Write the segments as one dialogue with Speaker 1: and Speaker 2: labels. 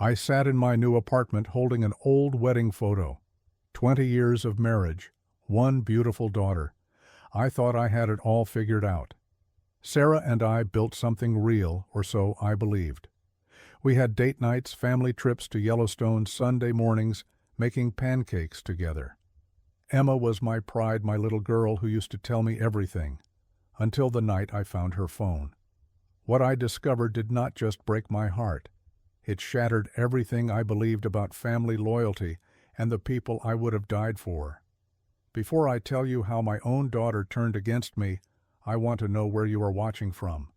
Speaker 1: I sat in my new apartment holding an old wedding photo. 20 years of marriage, one beautiful daughter. I thought I had it all figured out. Sarah and I built something real, or so I believed. We had date nights, family trips to Yellowstone, Sunday mornings, making pancakes together. Emma was my pride, my little girl who used to tell me everything, until the night I found her phone. What I discovered did not just break my heart. It shattered everything I believed about family loyalty and the people I would have died for. Before I tell you how my own daughter turned against me, I want to know where you are watching from.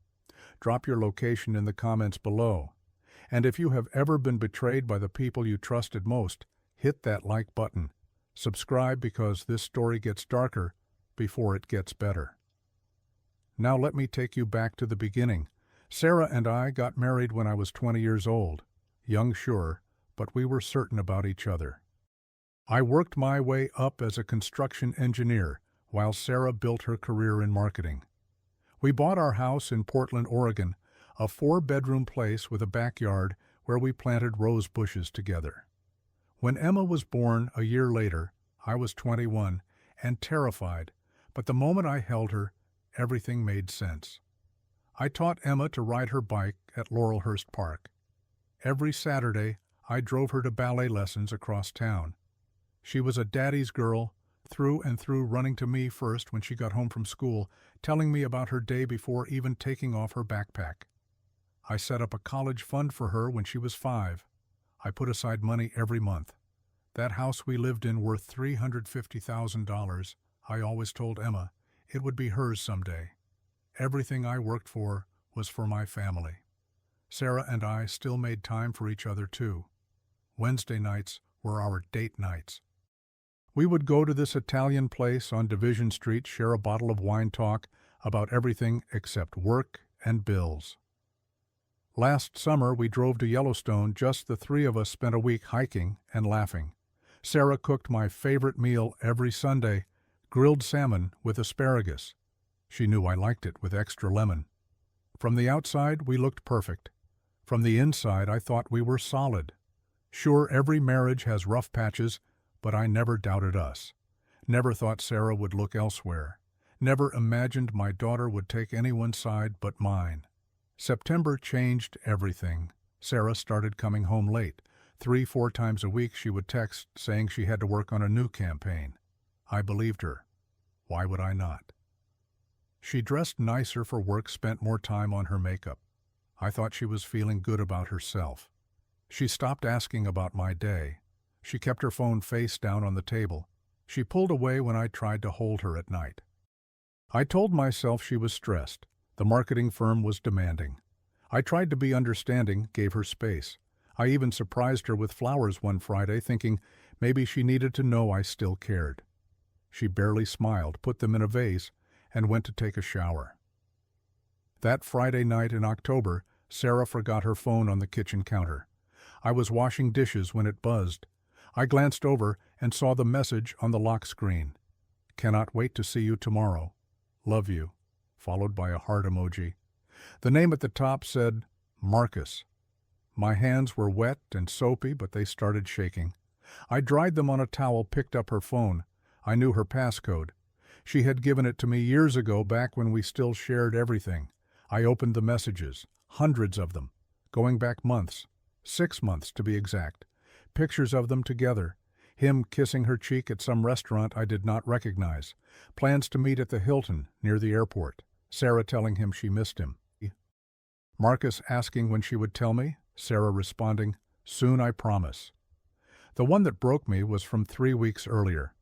Speaker 1: Drop your location in the comments below. And if you have ever been betrayed by the people you trusted most, hit that like button. Subscribe because this story gets darker before it gets better. Now let me take you back to the beginning. Sarah and I got married when I was 20 years old. Young, sure, but we were certain about each other. I worked my way up as a construction engineer while Sarah built her career in marketing. We bought our house in Portland, Oregon, a 4-bedroom place with a backyard where we planted rose bushes together. When Emma was born a year later, I was 21 and terrified, but the moment I held her, everything made sense. I taught Emma to ride her bike at Laurelhurst Park. Every Saturday, I drove her to ballet lessons across town. She was a daddy's girl, through and through, running to me first when she got home from school, telling me about her day before even taking off her backpack. I set up a college fund for her when she was 5. I put aside money every month. That house we lived in worth $350,000, I always told Emma it would be hers someday. Everything I worked for was for my family. Sarah and I still made time for each other too. Wednesday nights were our date nights. We would go to this Italian place on Division Street, share a bottle of wine, talk about everything except work and bills. Last summer, we drove to Yellowstone. Just the 3 of us spent a week hiking and laughing. Sarah cooked my favorite meal every Sunday, grilled salmon with asparagus. She knew I liked it with extra lemon. From the outside, we looked perfect. From the inside, I thought we were solid. Sure, every marriage has rough patches, but I never doubted us. Never thought Sarah would look elsewhere. Never imagined my daughter would take anyone's side but mine. September changed everything. Sarah started coming home late. 3-4 times a week she would text saying she had to work on a new campaign. I believed her. Why would I not? She dressed nicer for work, spent more time on her makeup. I thought she was feeling good about herself. She stopped asking about my day. She kept her phone face down on the table. She pulled away when I tried to hold her at night. I told myself she was stressed. The marketing firm was demanding. I tried to be understanding, gave her space. I even surprised her with flowers one Friday, thinking maybe she needed to know I still cared. She barely smiled, put them in a vase, and went to take a shower. That Friday night in October, Sarah forgot her phone on the kitchen counter. I was washing dishes when it buzzed. I glanced over and saw the message on the lock screen. "Cannot wait to see you tomorrow. Love you," followed by a heart emoji. The name at the top said, Marcus. My hands were wet and soapy, but they started shaking. I dried them on a towel, picked up her phone. I knew her passcode. She had given it to me years ago, back when we still shared everything. I opened the messages, hundreds of them, going back months, 6 months to be exact. Pictures of them together. Him kissing her cheek at some restaurant I did not recognize. Plans to meet at the Hilton near the airport. Sarah telling him she missed him. Marcus asking when she would tell me. Sarah responding, "Soon, I promise." The one that broke me was from 3 weeks earlier.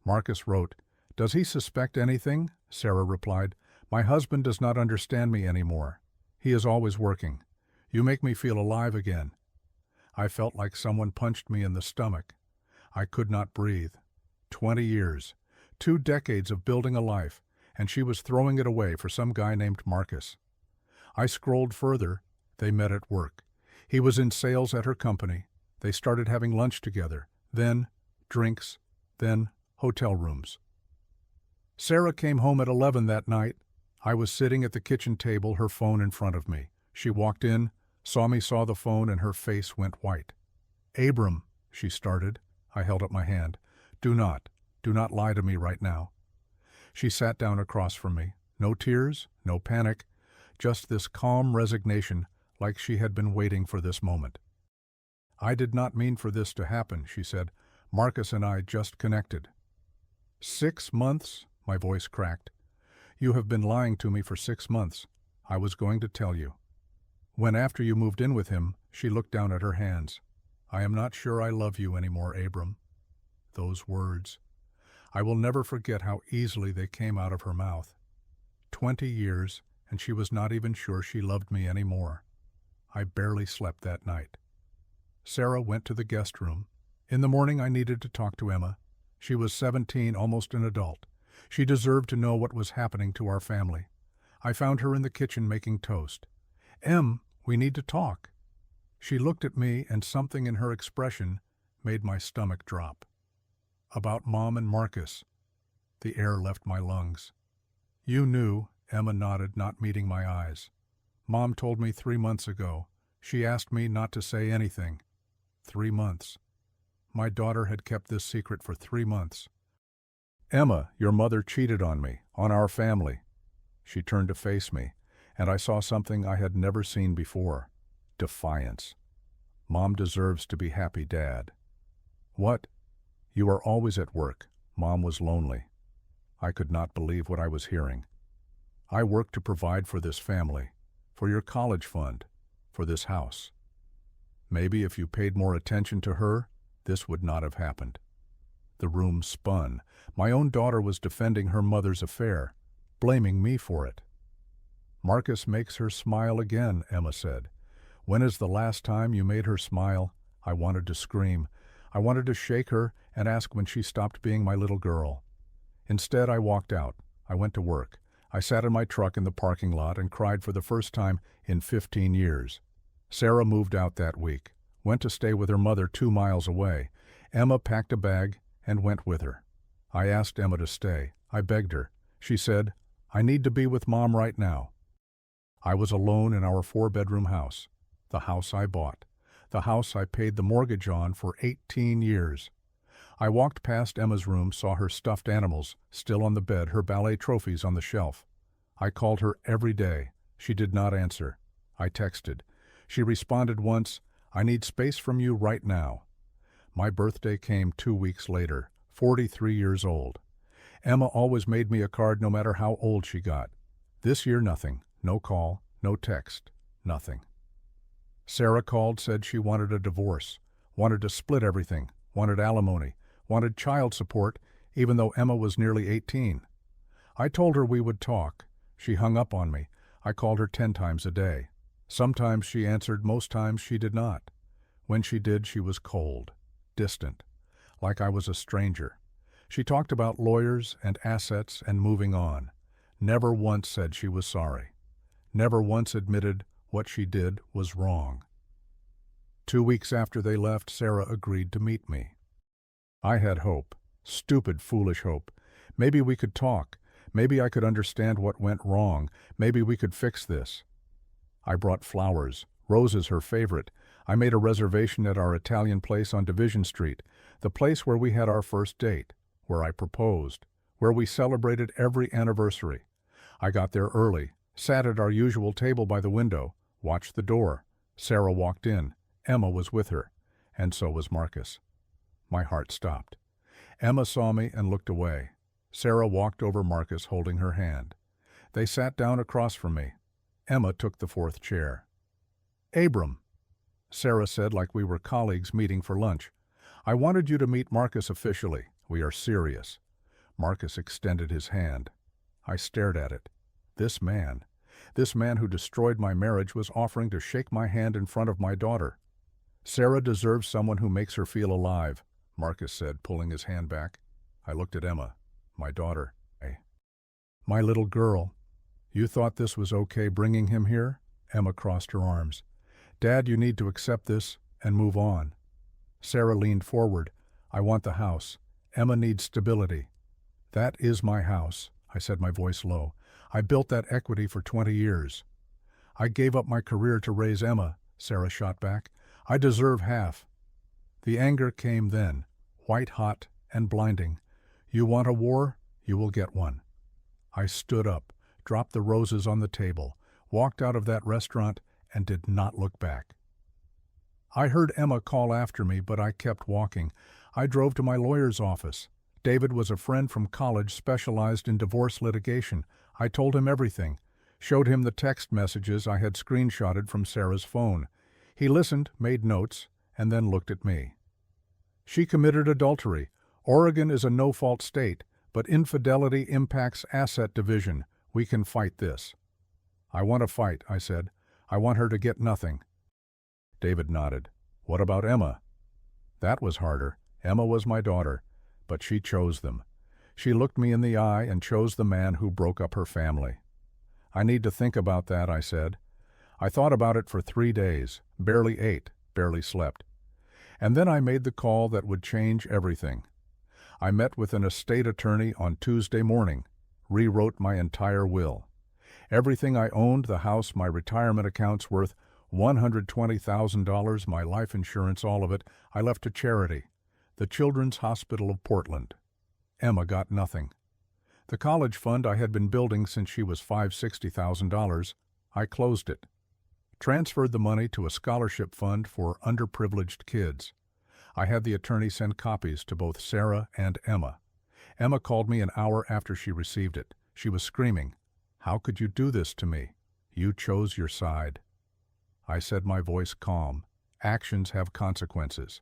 Speaker 1: Marcus wrote, "Does he suspect anything?" Sarah replied, "My husband does not understand me anymore. He is always working. You make me feel alive again." I felt like someone punched me in the stomach. I could not breathe. 20 years, 2 decades of building a life, and she was throwing it away for some guy named Marcus. I scrolled further. They met at work. He was in sales at her company. They started having lunch together, then drinks, then hotel rooms. Sarah came home at 11 that night. I was sitting at the kitchen table, her phone in front of me. She walked in, Saw the phone and her face went white. "Abram," she started. I held up my hand. Do not lie to me right now." She sat down across from me. No tears, no panic, just this calm resignation, like she had been waiting for this moment. "I did not mean for this to happen," she said. "Marcus and I just connected." 6 months? My voice cracked. "You have been lying to me for 6 months. I was going to tell you. When after you moved in with him," she looked down at her hands. "I am not sure I love you anymore, Abram." Those words. I will never forget how easily they came out of her mouth. 20 years, and she was not even sure she loved me anymore. I barely slept that night. Sarah went to the guest room. In the morning I needed to talk to Emma. She was 17, almost an adult. She deserved to know what was happening to our family. I found her in the kitchen making toast. "Em, we need to talk." She looked at me, and something in her expression made my stomach drop. "About Mom and Marcus." The air left my lungs. "You knew," Emma nodded, not meeting my eyes. "Mom told me 3 months ago. She asked me not to say anything." 3 months. My daughter had kept this secret for 3 months. "Emma, your mother cheated on me, on our family." She turned to face me, and I saw something I had never seen before. Defiance. "Mom deserves to be happy, Dad." "What?" "You are always at work. Mom was lonely." I could not believe what I was hearing. "I work to provide for this family, for your college fund, for this house. Maybe if you paid more attention to her, this would not have happened." The room spun. My own daughter was defending her mother's affair, blaming me for it. "Marcus makes her smile again," Emma said. "When is the last time you made her smile?" I wanted to scream. I wanted to shake her and ask when she stopped being my little girl. Instead, I walked out. I went to work. I sat in my truck in the parking lot and cried for the first time in 15 years. Sarah moved out that week, went to stay with her mother 2 miles away. Emma packed a bag and went with her. I asked Emma to stay. I begged her. She said, "I need to be with Mom right now." I was alone in our 4-bedroom house, the house I bought, the house I paid the mortgage on for 18 years. I walked past Emma's room, saw her stuffed animals still on the bed, her ballet trophies on the shelf. I called her every day. She did not answer. I texted. She responded once, "I need space from you right now." My birthday came 2 weeks later, 43 years old. Emma always made me a card no matter how old she got. This year, nothing. No call, no text, nothing. Sarah called, said she wanted a divorce, wanted to split everything, wanted alimony, wanted child support, even though Emma was nearly 18. I told her we would talk. She hung up on me. I called her 10 times a day. Sometimes she answered, most times she did not. When she did, she was cold, distant, like I was a stranger. She talked about lawyers and assets and moving on. Never once said she was sorry. Never once admitted what she did was wrong. 2 weeks after they left, Sarah agreed to meet me. I had hope, stupid, foolish hope. Maybe we could talk. Maybe I could understand what went wrong. Maybe we could fix this. I brought flowers, roses her favorite. I made a reservation at our Italian place on Division Street, the place where we had our first date, where I proposed, where we celebrated every anniversary. I got there early, sat at our usual table by the window, watched the door. Sarah walked in. Emma was with her, and so was Marcus. My heart stopped. Emma saw me and looked away. Sarah walked over Marcus, holding her hand. They sat down across from me. Emma took the 4th chair. "Abram," Sarah said, like we were colleagues meeting for lunch, "I wanted you to meet Marcus officially. We are serious." Marcus extended his hand. I stared at it. This man who destroyed my marriage, was offering to shake my hand in front of my daughter. "Sarah deserves someone who makes her feel alive," Marcus said, pulling his hand back. I looked at Emma, my daughter. "My little girl, you thought this was okay bringing him here?" Emma crossed her arms. "Dad, you need to accept this and move on." Sarah leaned forward. "I want the house. Emma needs stability." "That is my house," I said, my voice low. "I built that equity for 20 years. I gave up my career to raise Emma, Sarah shot back. "I deserve half." The anger came then, white hot and blinding. "You want a war? You will get one." I stood up, dropped the roses on the table, walked out of that restaurant, and did not look back. I heard Emma call after me, but I kept walking. I drove to my lawyer's office. David was a friend from college specialized in divorce litigation. I told him everything, showed him the text messages I had screenshotted from Sarah's phone. He listened, made notes, and then looked at me. "She committed adultery. Oregon is a no-fault state, but infidelity impacts asset division. We can fight this." "I want to fight," I said. "I want her to get nothing." David nodded. "What about Emma?" That was harder. Emma was my daughter, but she chose them. She looked me in the eye and chose the man who broke up her family. "I need to think about that," I said. I thought about it for 3 days, barely ate, barely slept. And then I made the call that would change everything. I met with an estate attorney on Tuesday morning, rewrote my entire will. Everything I owned, the house, my retirement accounts worth $120,000, my life insurance, all of it, I left to charity, the Children's Hospital of Portland. Emma got nothing. The college fund I had been building since she was $560,000, I closed it. Transferred the money to a scholarship fund for underprivileged kids. I had the attorney send copies to both Sarah and Emma. Emma called me an hour after she received it. She was screaming, "How could you do this to me? You chose your side." I said, my voice calm, "Actions have consequences.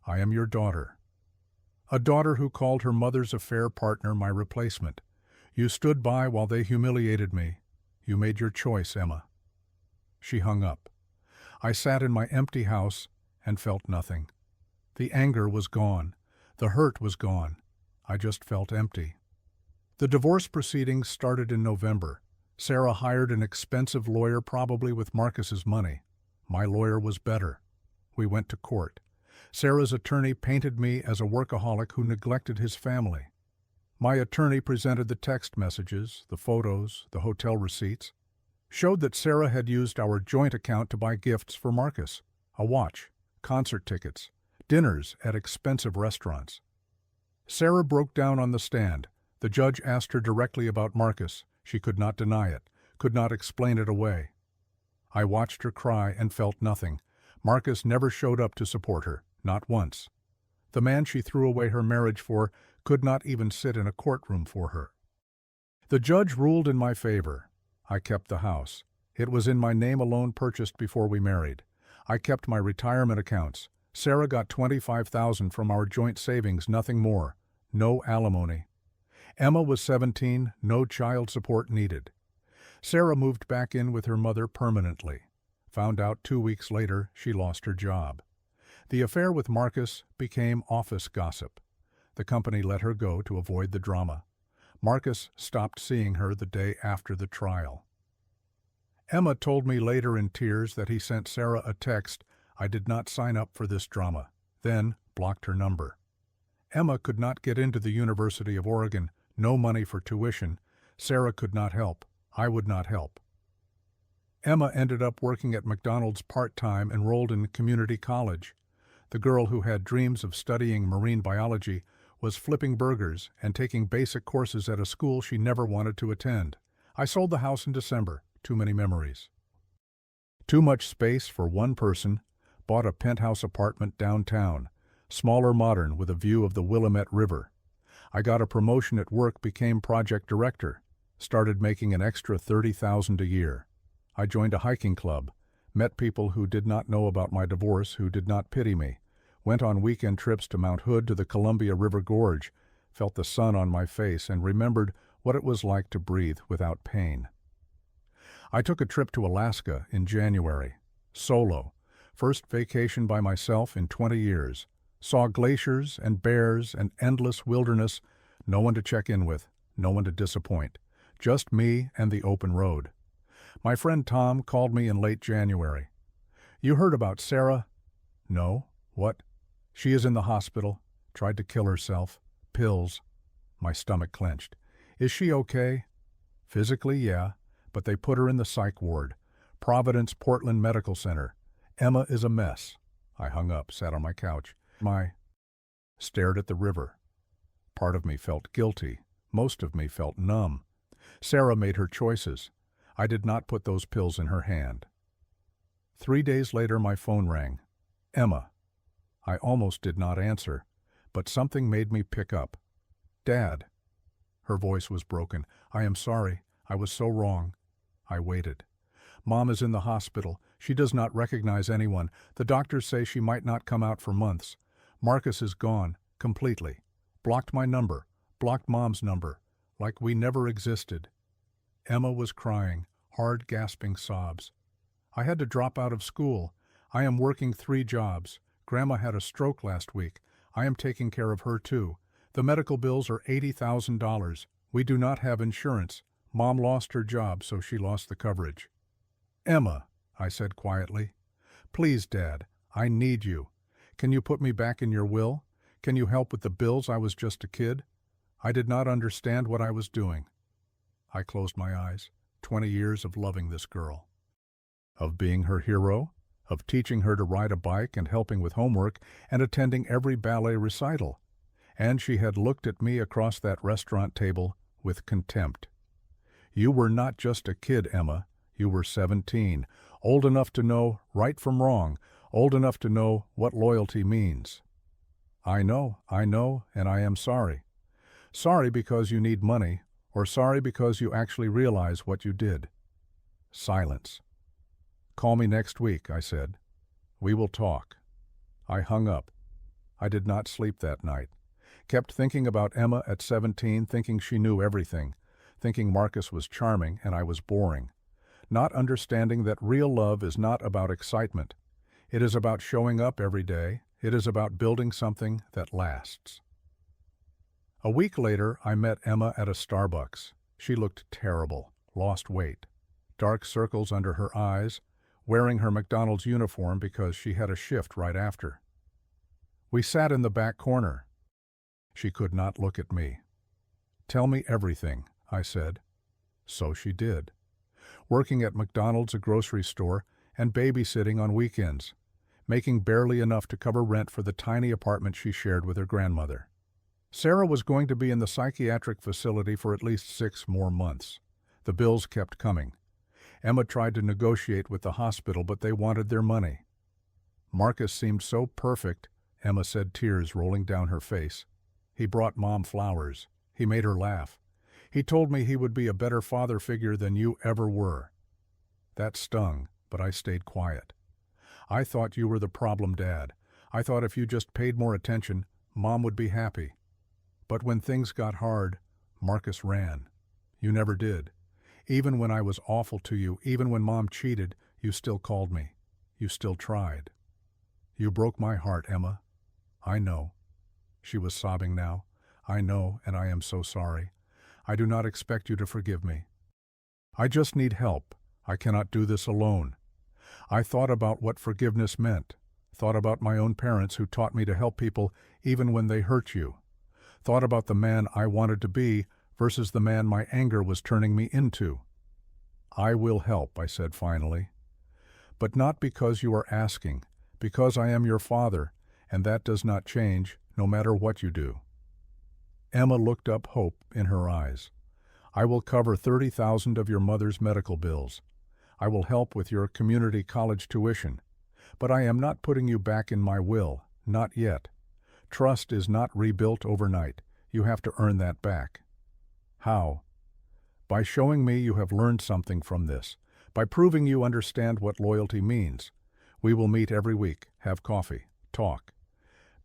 Speaker 1: I am your daughter. A daughter who called her mother's affair partner my replacement. You stood by while they humiliated me. You made your choice, Emma." She hung up. I sat in my empty house and felt nothing. The anger was gone. The hurt was gone. I just felt empty. The divorce proceedings started in November. Sarah hired an expensive lawyer, probably with Marcus's money. My lawyer was better. We went to court. Sarah's attorney painted me as a workaholic who neglected his family. My attorney presented the text messages, the photos, the hotel receipts, showed that Sarah had used our joint account to buy gifts for Marcus, a watch, concert tickets, dinners at expensive restaurants. Sarah broke down on the stand. The judge asked her directly about Marcus. She could not deny it, could not explain it away. I watched her cry and felt nothing. Marcus never showed up to support her, not once. The man she threw away her marriage for could not even sit in a courtroom for her. The judge ruled in my favor. I kept the house. It was in my name alone, purchased before we married. I kept my retirement accounts. Sarah got $25,000 from our joint savings, nothing more. No alimony. Emma was 17, no child support needed. Sarah moved back in with her mother permanently. Found out 2 weeks later she lost her job. The affair with Marcus became office gossip. The company let her go to avoid the drama. Marcus stopped seeing her the day after the trial. Emma told me later in tears that he sent Sarah a text, "I did not sign up for this drama," then blocked her number. Emma could not get into the University of Oregon, no money for tuition. Sarah could not help. I would not help. Emma ended up working at McDonald's part-time, enrolled in community college. The girl who had dreams of studying marine biology was flipping burgers and taking basic courses at a school she never wanted to attend. I sold the house in December. Too many memories. Too much space for one person. Bought a penthouse apartment downtown, smaller, modern, with a view of the Willamette River. I got a promotion at work, became project director, started making an extra $30,000 a year. I joined a hiking club, met people who did not know about my divorce, who did not pity me, went on weekend trips to Mount Hood, to the Columbia River Gorge, felt the sun on my face, and remembered what it was like to breathe without pain. I took a trip to Alaska in January, solo, first vacation by myself in 20 years. Saw glaciers and bears and endless wilderness, no one to check in with, no one to disappoint, just me and the open road. My friend Tom called me in late January. "You heard about Sarah?" "No. What?" "She is in the hospital, tried to kill herself, pills." My stomach clenched. "Is she okay?" "Physically, yeah, but they put her in the psych ward. Providence Portland Medical Center. Emma is a mess. I hung up, sat on my couch. Stared at the river. Part of me felt guilty. Most of me felt numb. Sarah made her choices. I did not put those pills in her hand. 3 days later, my phone rang. Emma. I almost did not answer, but something made me pick up. Dad. Her voice was broken. I am sorry. I was so wrong. I waited. Mom is in the hospital. She does not recognize anyone. The doctors say she might not come out for months. Marcus is gone, completely. Blocked my number, blocked Mom's number, like we never existed. Emma was crying, hard, gasping sobs. I had to drop out of school. I am working 3 jobs. Grandma had a stroke last week. I am taking care of her too. The medical bills are $80,000. We do not have insurance. Mom lost her job, so she lost the coverage. Emma, I said quietly. Please, Dad, I need you. Can you put me back in your will? Can you help with the bills? I was just a kid. I did not understand what I was doing. I closed my eyes. 20 years of loving this girl. Of being her hero, of teaching her to ride a bike and helping with homework and attending every ballet recital. And she had looked at me across that restaurant table with contempt. You were not just a kid, Emma. You were 17, old enough to know right from wrong, old enough to know what loyalty means. I know, and I am sorry. Sorry because you need money, or sorry because you actually realize what you did. Silence. Call me next week, I said. We will talk. I hung up. I did not sleep that night. Kept thinking about Emma at 17, thinking she knew everything, thinking Marcus was charming and I was boring. Not understanding that real love is not about excitement. It is about showing up every day. It is about building something that lasts. A week later, I met Emma at a Starbucks. She looked terrible, lost weight, dark circles under her eyes, wearing her McDonald's uniform because she had a shift right after. We sat in the back corner. She could not look at me. Tell me everything, I said. So she did. Working at McDonald's, a grocery store, and babysitting on weekends, making barely enough to cover rent for the tiny apartment she shared with her grandmother. Sarah was going to be in the psychiatric facility for at least 6 more months. The bills kept coming. Emma tried to negotiate with the hospital, but they wanted their money. Marcus seemed so perfect, Emma said, tears rolling down her face. He brought Mom flowers. He made her laugh. He told me he would be a better father figure than you ever were. That stung, but I stayed quiet. I thought you were the problem, Dad. I thought if you just paid more attention, Mom would be happy. But when things got hard, Marcus ran. You never did. Even when I was awful to you, even when Mom cheated, you still called me. You still tried. You broke my heart, Emma. I know. She was sobbing now. I know, and I am so sorry. I do not expect you to forgive me. I just need help. I cannot do this alone. I thought about what forgiveness meant, thought about my own parents who taught me to help people even when they hurt you, thought about the man I wanted to be versus the man my anger was turning me into. I will help, I said finally. But not because you are asking, because I am your father, and that does not change no matter what you do. Emma looked up, hope in her eyes. I will cover $30,000 of your mother's medical bills. I will help with your community college tuition. But I am not putting you back in my will, not yet. Trust is not rebuilt overnight. You have to earn that back. How? By showing me you have learned something from this, by proving you understand what loyalty means. We will meet every week, have coffee, talk.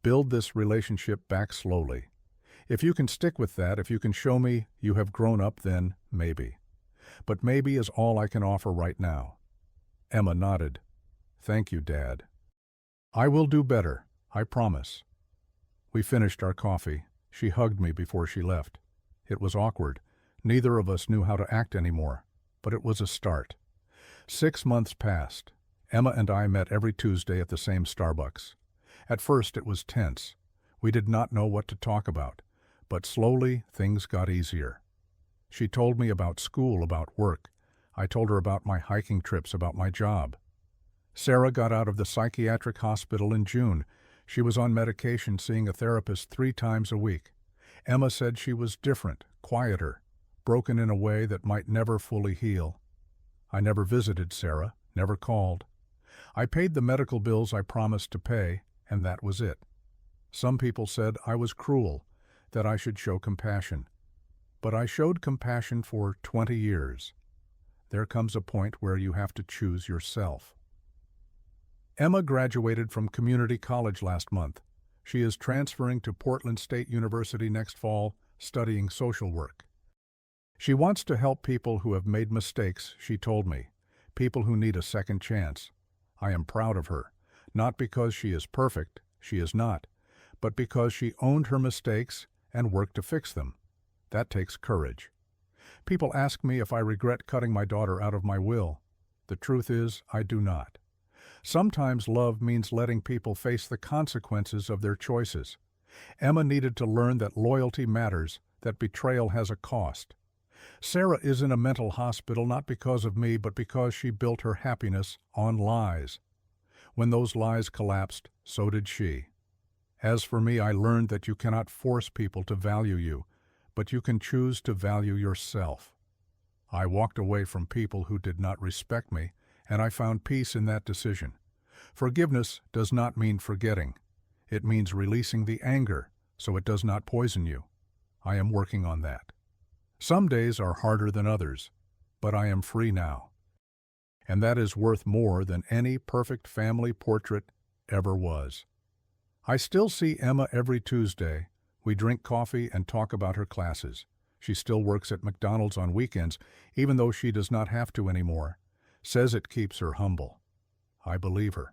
Speaker 1: Build this relationship back slowly. If you can stick with that, if you can show me you have grown up, then maybe. But maybe is all I can offer right now. Emma nodded. Thank you, Dad. I will do better, I promise. We finished our coffee. She hugged me before she left. It was awkward. Neither of us knew how to act anymore, but it was a start. 6 months passed. Emma and I met every Tuesday at the same Starbucks. At first it was tense. We did not know what to talk about, but slowly things got easier. She told me about school, about work. I told her about my hiking trips, about my job. Sarah got out of the psychiatric hospital in June. She was on medication, seeing a therapist 3 times a week. Emma said she was different, quieter, broken in a way that might never fully heal. I never visited Sarah, never called. I paid the medical bills I promised to pay, and that was it. Some people said I was cruel, that I should show compassion. But I showed compassion for 20 years. There comes a point where you have to choose yourself. Emma graduated from community college last month. She is transferring to Portland State University next fall, studying social work. She wants to help people who have made mistakes, she told me, people who need a second chance. I am proud of her, not because she is perfect, she is not, but because she owned her mistakes and worked to fix them. That takes courage. People ask me if I regret cutting my daughter out of my will. The truth is, I do not. Sometimes love means letting people face the consequences of their choices. Emma needed to learn that loyalty matters, that betrayal has a cost. Sarah is in a mental hospital not because of me, but because she built her happiness on lies. When those lies collapsed, so did she. As for me, I learned that you cannot force people to value you, but you can choose to value yourself. I walked away from people who did not respect me, and I found peace in that decision. Forgiveness does not mean forgetting. It means releasing the anger so it does not poison you. I am working on that. Some days are harder than others, but I am free now. And that is worth more than any perfect family portrait ever was. I still see Emma every Tuesday. We drink coffee and talk about her classes. She still works at McDonald's on weekends, even though she does not have to anymore. Says it keeps her humble. I believe her.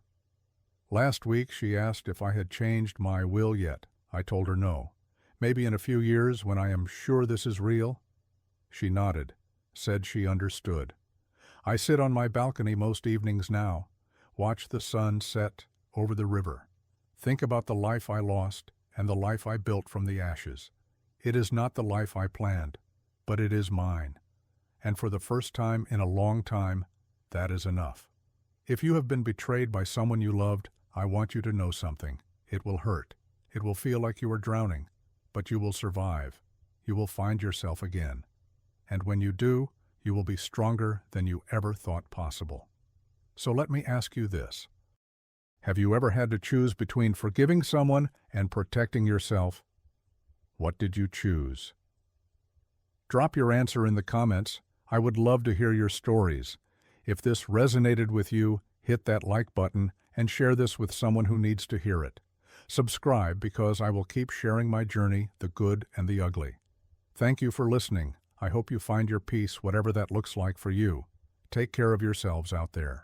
Speaker 1: Last week she asked if I had changed my will yet. I told her no. Maybe in a few years when I am sure this is real. She nodded, said she understood. I sit on my balcony most evenings now, watch the sun set over the river. Think about the life I lost and the life I built from the ashes. It is not the life I planned, but it is mine. And for the first time in a long time, that is enough. If you have been betrayed by someone you loved, I want you to know something. It will hurt. It will feel like you are drowning, but you will survive. You will find yourself again. And when you do, you will be stronger than you ever thought possible. So let me ask you this. Have you ever had to choose between forgiving someone and protecting yourself? What did you choose? Drop your answer in the comments. I would love to hear your stories. If this resonated with you, hit that like button and share this with someone who needs to hear it. Subscribe because I will keep sharing my journey, the good and the ugly. Thank you for listening. I hope you find your peace, whatever that looks like for you. Take care of yourselves out there.